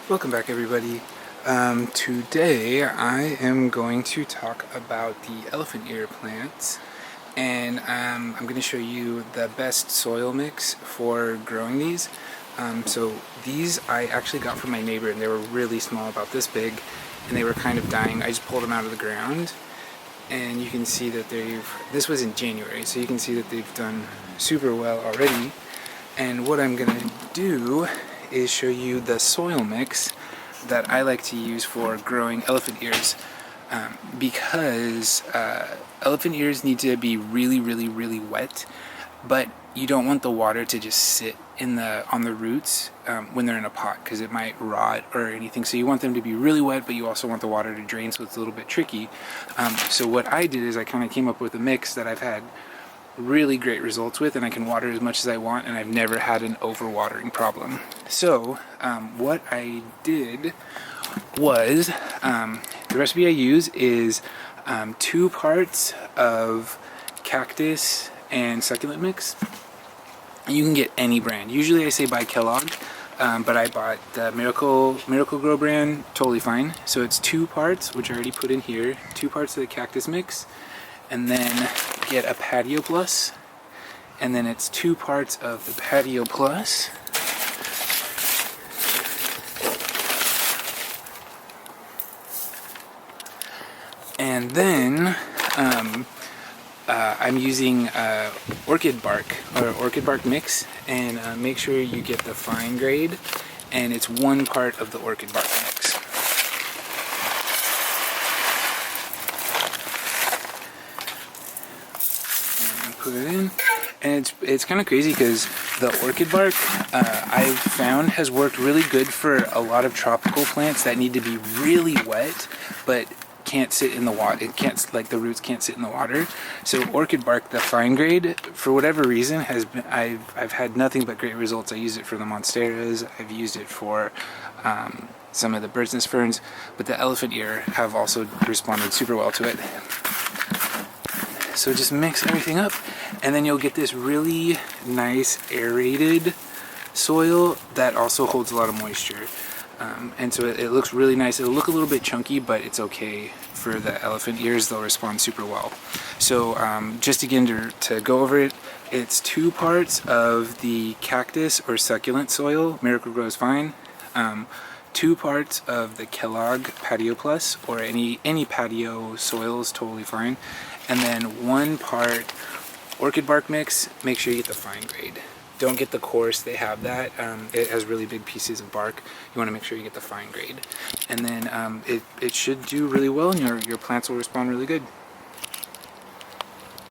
Welcome back, everybody. Today I am going to talk about the elephant ear plants, and I'm going to show you the best soil mix for growing these. So these I actually got from my neighbor, and they were really small, about this big, and they were kind of dying. I just pulled them out of the ground, and you can see that this was in January, so you can see that they've done super well already. And what I'm going to do is show you the soil mix that I like to use for growing elephant ears, because elephant ears need to be really wet, but you don't want the water to just sit on the roots when they're in a pot, because it might rot or anything. So you want them to be really wet, but you also want the water to drain, so it's a little bit tricky. So what I did is I kind of came up with a mix that I've had really great results with, and I can water as much as I want, and I've never had an overwatering problem. So what I did was, the recipe I use is 2 parts of cactus and succulent mix. You can get any brand. Usually I say buy Kellogg, but I bought the Miracle Grow brand, totally fine. So it's 2 parts, which I already put in here, 2 parts of the cactus mix, and then get a Patio Plus, and then it's 2 parts of the Patio Plus, and then I'm using Orchid Bark, or Orchid Bark mix, and make sure you get the fine grade, and it's 1 part of the Orchid Bark mix. Put it in, and it's kind of crazy because the Orchid Bark I've found has worked really good for a lot of tropical plants that need to be really wet but can't sit in the water. It can't, like, the roots can't sit in the water. So Orchid Bark, the fine grade, for whatever reason, has been, I've had nothing but great results. I use it for the monsteras. I've used it for some of the bird's nest ferns, but the elephant ear have also responded super well to it. So just mix everything up, and then you'll get this really nice aerated soil that also holds a lot of moisture. And so it looks really nice. It'll look a little bit chunky, but it's okay for the elephant ears. They'll respond super well. So just again to go over it, it's 2 parts of the cactus or succulent soil, Miracle Grow is fine. 2 parts of the Kellogg Patio Plus, or any patio soil is totally fine, and then 1 part Orchid Bark mix. Make sure you get the fine grade. Don't get the coarse, they have that. It has really big pieces of bark. You want to make sure you get the fine grade, and then it should do really well, and your plants will respond really good.